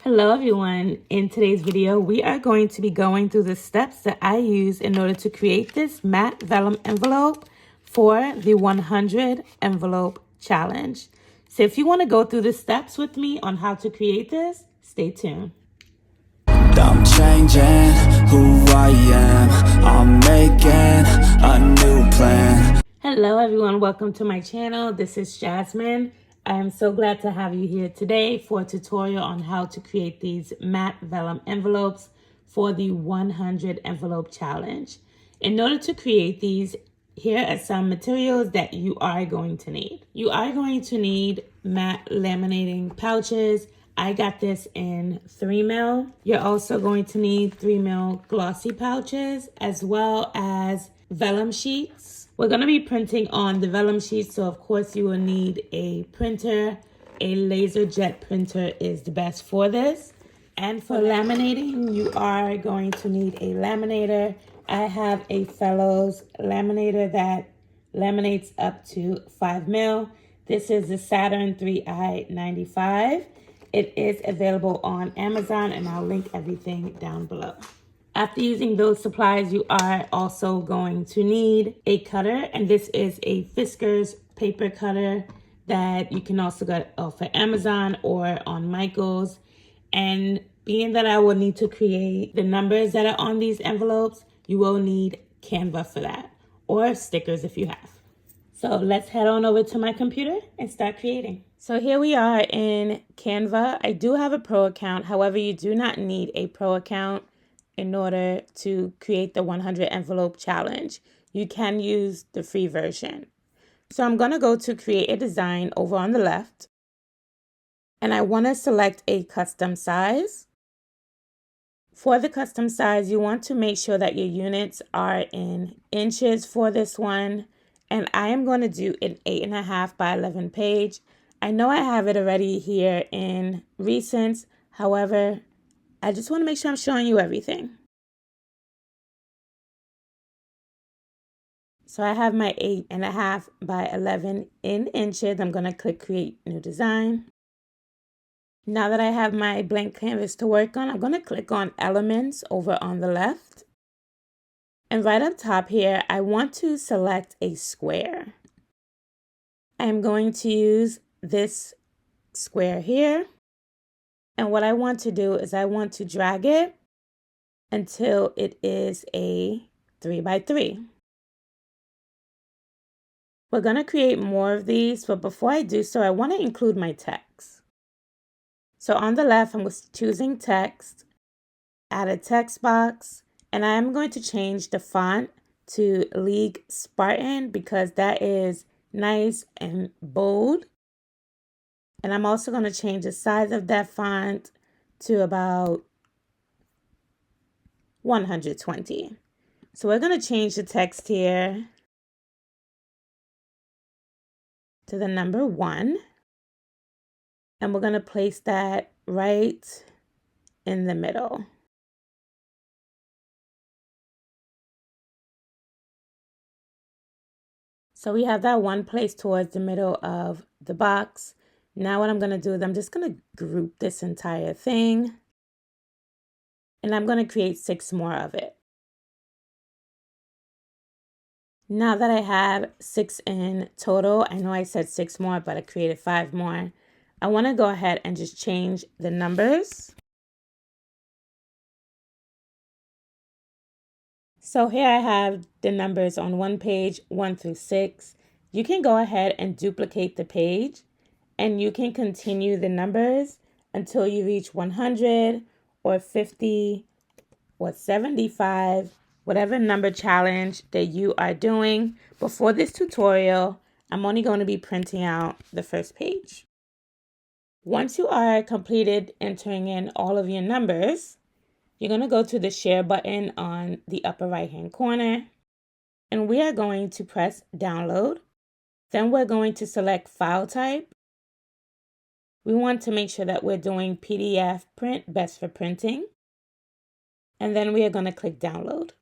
Hello everyone. In today's video, we are going to be going through the steps that I use in order to create this matte vellum envelope for the 100 envelope challenge. So if you want to go through the steps with me on how to create this, stay tuned. I'm changing who I am. I'm making a new plan. Hello everyone, welcome to my channel. This is Jasmine. I am so glad to have you here today for a tutorial on how to create these matte vellum envelopes for the 100 envelope challenge. In order to create these, here are some materials that you are going to need. You are going to need matte laminating pouches. I got this in 3mm. You're also going to need 3mm glossy pouches as well as vellum sheets. We're going to be printing on the vellum sheets, so of course you will need a printer. A laser jet printer is the best for this. And for laminating, you are going to need a laminator. I have a Fellows laminator that laminates up to 5mm. This is the Saturn 3i95. It is available on Amazon, and I'll link everything down below. After using those supplies, you are also going to need a cutter, and this is a Fiskars paper cutter that you can also get off of Amazon or on Michaels. And being that I will need to create the numbers that are on these envelopes, you will need Canva for that, or stickers if you have. So let's head on over to my computer and start creating. So here we are in Canva. I do have a pro account. However, you do not need a pro account in order to create the 100 envelope challenge. You can use the free version. So I'm going to go to create a design over on the left. And I want to select a custom size. For the custom size, you want to make sure that your units are in inches for this one. And I am going to do an 8.5 by 11 page. I know I have it already here in Recents. However, I just want to make sure I'm showing you everything. So I have my 8.5 by 11 in inches. I'm going to click create new design. Now that I have my blank canvas to work on, I'm going to click on elements over on the left. And right up top here, I want to select a square. I'm going to use this square here. And what I want to do is I want to drag it until it is a 3 by 3. We're going to create more of these, but before I do so, I want to include my text. So on the left, I'm choosing text, add a text box, and I'm going to change the font to League Spartan because that is nice and bold. And I'm also going to change the size of that font to about 120. So we're going to change the text here to the number 1. And we're going to place that right in the middle. So we have that one place towards the middle of the box. Now what I'm going to do is I'm just going to group this entire thing. And I'm going to create 6 more of it. Now that I have 6 in total, I know I said 6 more, but I created 5 more. I want to go ahead and just change the numbers. So here I have the numbers on one page, 1 through 6. You can go ahead and duplicate the page, and you can continue the numbers until you reach 100 or 50 or 75, whatever number challenge that you are doing. But for this tutorial, I'm only going to be printing out the first page. Once you are completed entering in all of your numbers, you're going to go to the share button on the upper right hand corner, and we are going to press download. Then we're going to select file type. We want to make sure that we're doing PDF print, best for printing. And then we are going to click download.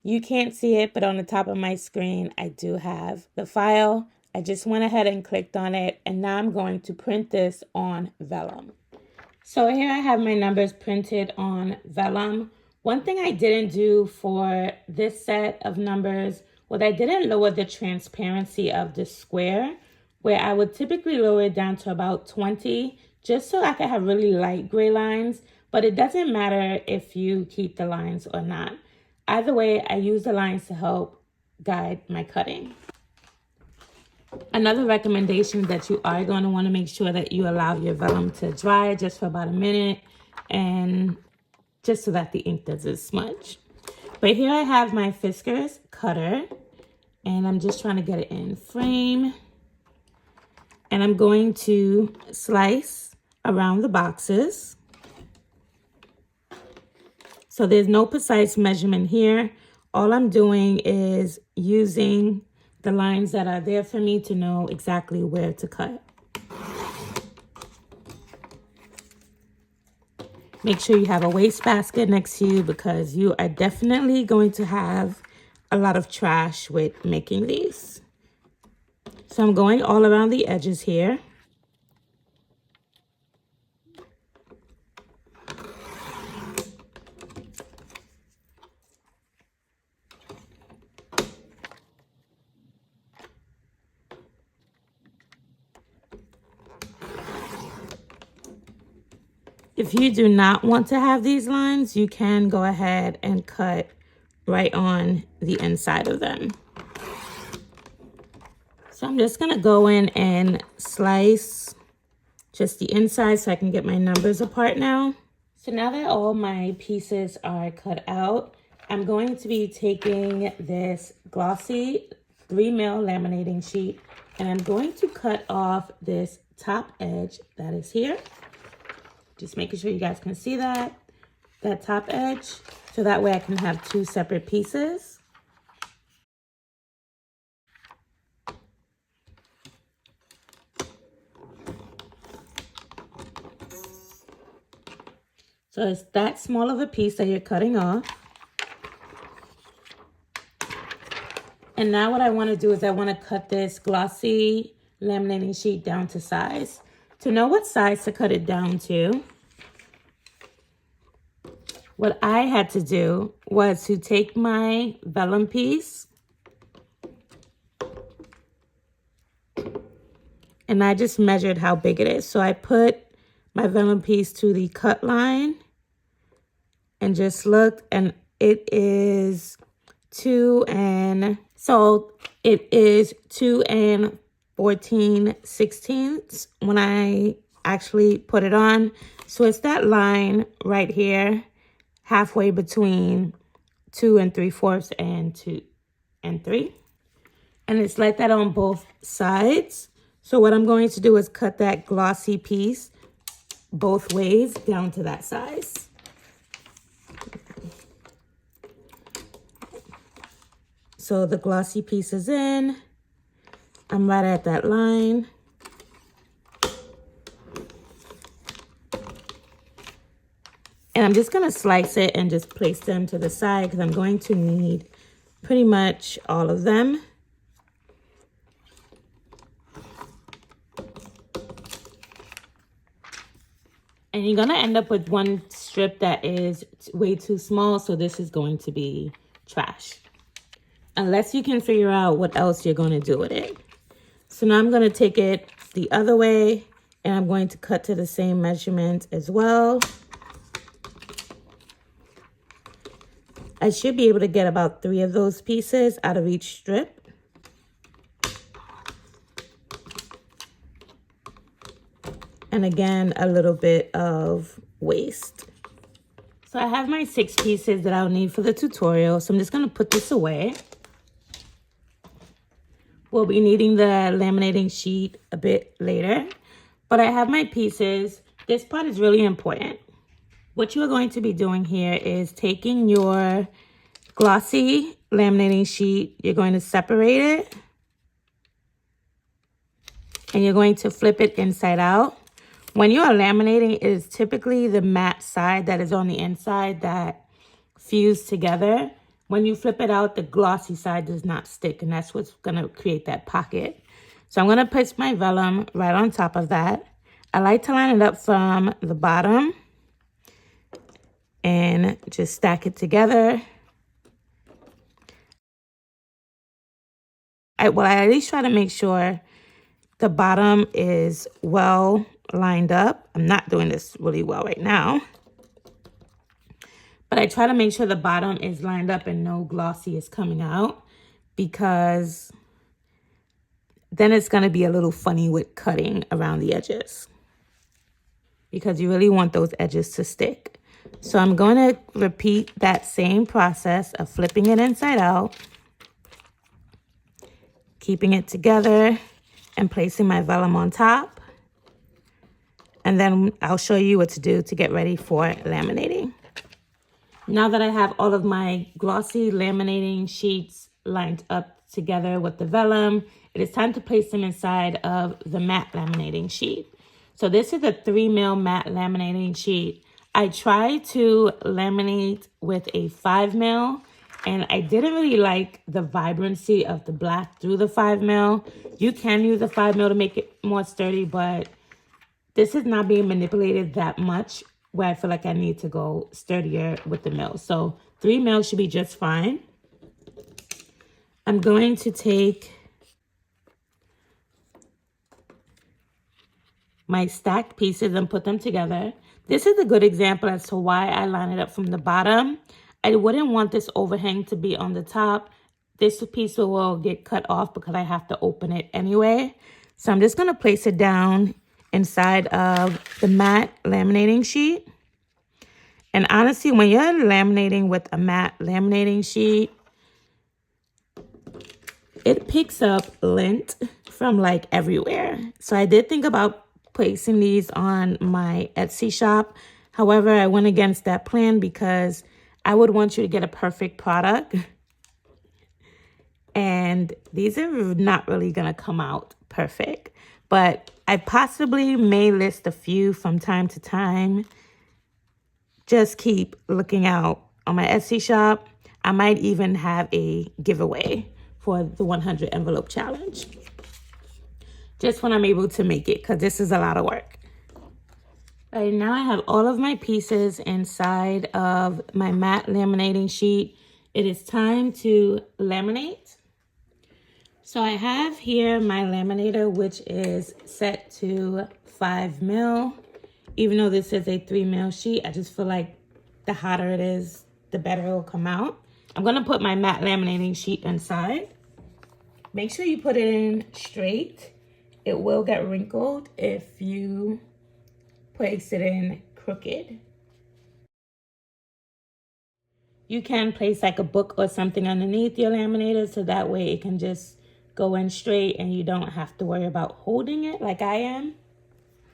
You can't see it, but on the top of my screen, I do have the file. I just went ahead and clicked on it, and now I'm going to print this on Vellum. So here I have my numbers printed on Vellum. One thing I didn't do for this set of numbers was I didn't lower the transparency of the square, where I would typically lower it down to about 20, just so I could have really light gray lines. But it doesn't matter if you keep the lines or not. Either way, I use the lines to help guide my cutting. Another recommendation that you are going to want to make sure that you allow your vellum to dry just for about a minute, and just so that the ink doesn't smudge. But here I have my Fiskars cutter, and I'm just trying to get it in frame. And I'm going to slice around the boxes. So there's no precise measurement here. All I'm doing is using the lines that are there for me to know exactly where to cut. Make sure you have a wastebasket next to you, because you are definitely going to have a lot of trash with making these. So I'm going all around the edges here. If you do not want to have these lines, you can go ahead and cut right on the inside of them. So I'm just gonna go in and slice just the inside so I can get my numbers apart now. So now that all my pieces are cut out, I'm going to be taking this glossy 3mm laminating sheet, and I'm going to cut off this top edge that is here. Just making sure you guys can see that top edge, so that way I can have two separate pieces. So it's that small of a piece that you're cutting off. And now what I want to do is I want to cut this glossy laminating sheet down to size. To know what size to cut it down to, what I had to do was to take my vellum piece and I just measured how big it is. So I put my vellum piece to the cut line and just looked, and it is 2 and 14/16 when I actually put it on. So it's that line right here, halfway between 2 3/4 and 2 3. And it's like that on both sides. So what I'm going to do is cut that glossy piece both ways down to that size. So the glossy piece is in. I'm right at that line. And I'm just gonna slice it and just place them to the side, because I'm going to need pretty much all of them. And you're gonna end up with one strip that is way too small, so this is going to be trash. Unless you can figure out what else you're gonna do with it. So now I'm gonna take it the other way, and I'm going to cut to the same measurement as well. I should be able to get about 3 of those pieces out of each strip. And again, a little bit of waste. So I have my 6 pieces that I'll need for the tutorial. So I'm just gonna put this away. We'll be needing the laminating sheet a bit later, but I have my pieces. This part is really important. What you are going to be doing here is taking your glossy laminating sheet, you're going to separate it, and you're going to flip it inside out. When you are laminating, it is typically the matte side that is on the inside that fuse together. When you flip it out, the glossy side does not stick, and that's what's gonna create that pocket. So I'm going to place my vellum right on top of that. I like to line it up from the bottom and just stack it together. I at least try to make sure the bottom is well lined up. I'm not doing this really well right now. But I try to make sure the bottom is lined up and no glossy is coming out, because then it's going to be a little funny with cutting around the edges, because you really want those edges to stick. So I'm going to repeat that same process of flipping it inside out, keeping it together, and placing my vellum on top. And then I'll show you what to do to get ready for laminating. Now that I have all of my glossy laminating sheets lined up together with the vellum, it is time to place them inside of the matte laminating sheet. So this is a 3mm matte laminating sheet. I tried to laminate with a 5mm, and I didn't really like the vibrancy of the black through the 5mm. You can use a 5mm to make it more sturdy, but this is not being manipulated that much where I feel like I need to go sturdier with the mil. So 3mm should be just fine. I'm going to take my stacked pieces and put them together. This is a good example as to why I line it up from the bottom. I wouldn't want this overhang to be on the top. This piece will get cut off because I have to open it anyway. So I'm just going to place it down inside of the matte laminating sheet. And honestly, when you're laminating with a matte laminating sheet, it picks up lint from like everywhere. So I did think about placing these on my Etsy shop. However, I went against that plan because I would want you to get a perfect product. And these are not really going to come out perfect. But I possibly may list a few from time to time. Just keep looking out on my Etsy shop. I might even have a giveaway for the 100 envelope challenge. Just when I'm able to make it, because this is a lot of work. All right, now I have all of my pieces inside of my matte laminating sheet. It is time to laminate. So I have here my laminator, which is set to 5mm. Even though this is a 3mm sheet, I just feel like the hotter it is, the better it will come out. I'm going to put my matte laminating sheet inside. Make sure you put it in straight. It will get wrinkled if you place it in crooked. You can place like a book or something underneath your laminator so that way it can just go in straight and you don't have to worry about holding it like I am.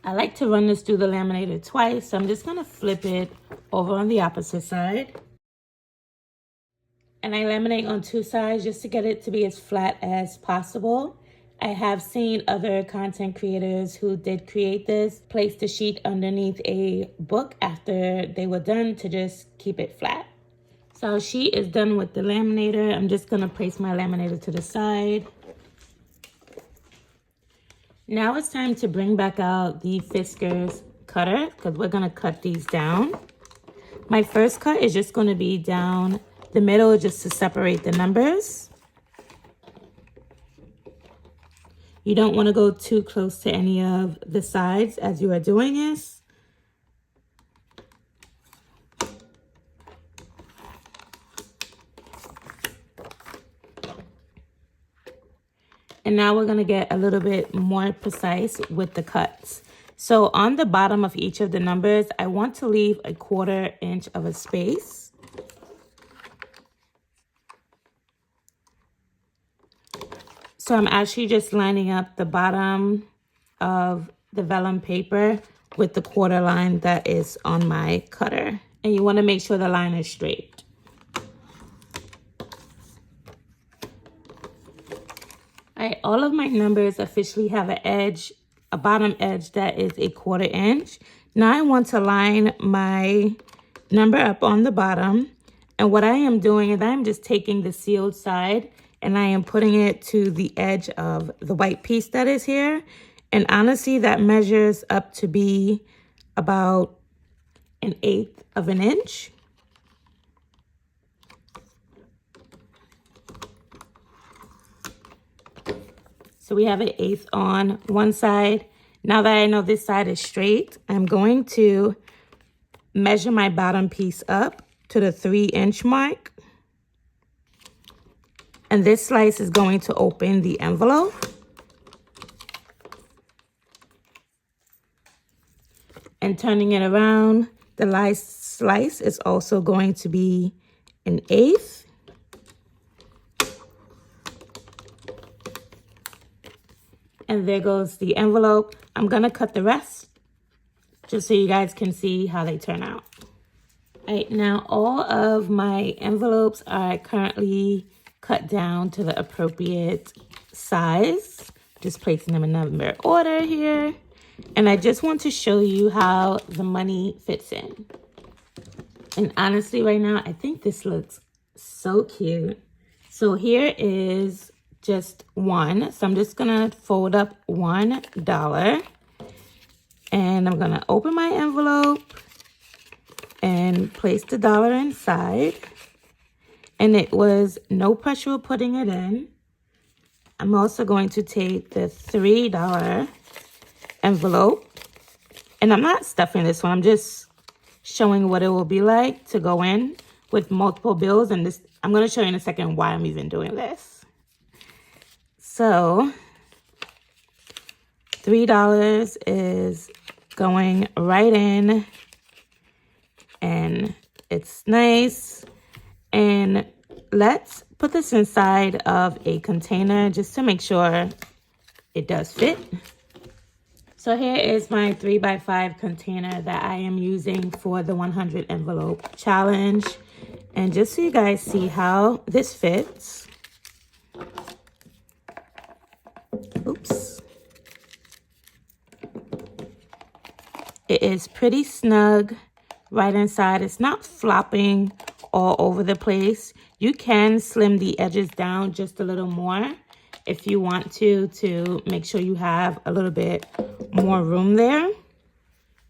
I like to run this through the laminator twice, so I'm just going to flip it over on the opposite side. And I laminate on two sides just to get it to be as flat as possible. I have seen other content creators who did create this place the sheet underneath a book after they were done to just keep it flat. So our sheet is done with the laminator. I'm just going to place my laminator to the side. Now it's time to bring back out the Fiskars cutter because we're going to cut these down. My first cut is just going to be down the middle just to separate the numbers. You don't want to go too close to any of the sides as you are doing this. And now we're going to get a little bit more precise with the cuts. So on the bottom of each of the numbers, I want to leave a 1/4 inch of a space. So I'm actually just lining up the bottom of the vellum paper with the 1/4 line that is on my cutter. And you want to make sure the line is straight. All right, all of my numbers officially have an edge, a bottom edge that is a 1/4 inch. Now I want to line my number up on the bottom. And what I am doing is I'm just taking the sealed side and I am putting it to the edge of the white piece that is here. And honestly, that measures up to be about 1/8 of an inch. So we have 1/8 on one side. Now that I know this side is straight, I'm going to measure my bottom piece up to the 3-inch mark. And this slice is going to open the envelope. And turning it around, the last slice is also going to be 1/8. And there goes the envelope. I'm gonna cut the rest just so you guys can see how they turn out. All right, now all of my envelopes are currently cut down to the appropriate size. Just placing them in number order here. And I just want to show you how the money fits in. And honestly, right now, I think this looks so cute. So here is just one. So I'm just gonna fold up $1. And I'm gonna open my envelope and place the dollar inside. And it was no pressure of putting it in. I'm also going to take the $3 envelope. And I'm not stuffing this one. I'm just showing what it will be like to go in with multiple bills. And this, I'm going to show you in a second why I'm even doing this. So $3 is going right in. And it's nice. And let's put this inside of a container just to make sure it does fit. So here is my 3x5 container that I am using for the 100 envelope challenge. And just so you guys see how this fits. Oops. It is pretty snug right inside. It's not flopping all over the place. You can slim the edges down just a little more if you want to make sure you have a little bit more room there.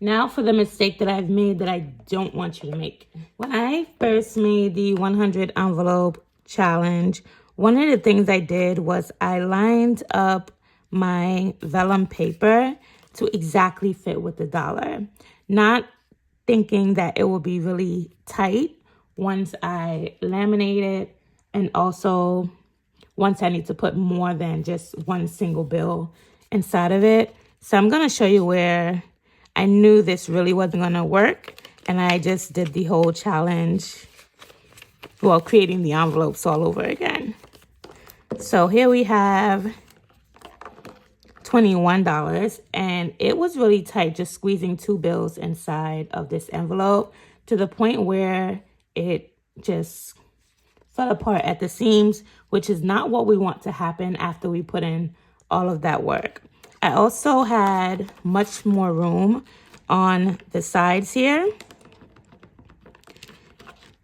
Now for the mistake that I've made that I don't want you to make. When I first made the 100 envelope challenge, one of the things I did was I lined up my vellum paper to exactly fit with the dollar, not thinking that it will be really tight once I laminate it, and also once I need to put more than just one single bill inside of it. So I'm gonna show you where I knew this really wasn't gonna work, and I just did the whole challenge, well, creating the envelopes all over again. So here we have $21, and it was really tight, just squeezing 2 bills inside of this envelope to the point where it just fell apart at the seams, which is not what we want to happen after we put in all of that work. I also had much more room on the sides here.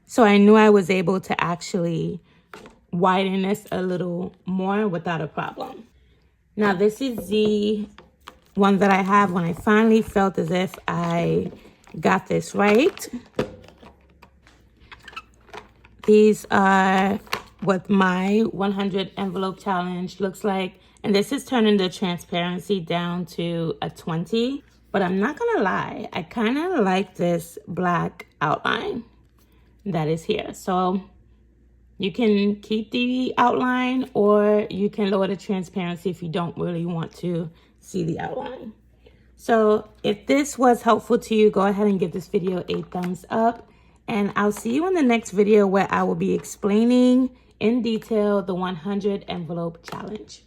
So I knew I was able to actually widen this a little more without a problem. Now this is the one that I have when I finally felt as if I got this right. These are what my 100 envelope challenge looks like. And this is turning the transparency down to a 20. But I'm not gonna lie, I kind of like this black outline that is here. So you can keep the outline, or you can lower the transparency if you don't really want to see the outline. So if this was helpful to you, go ahead and give this video a thumbs up. And I'll see you in the next video where I will be explaining in detail the 100 envelope challenge.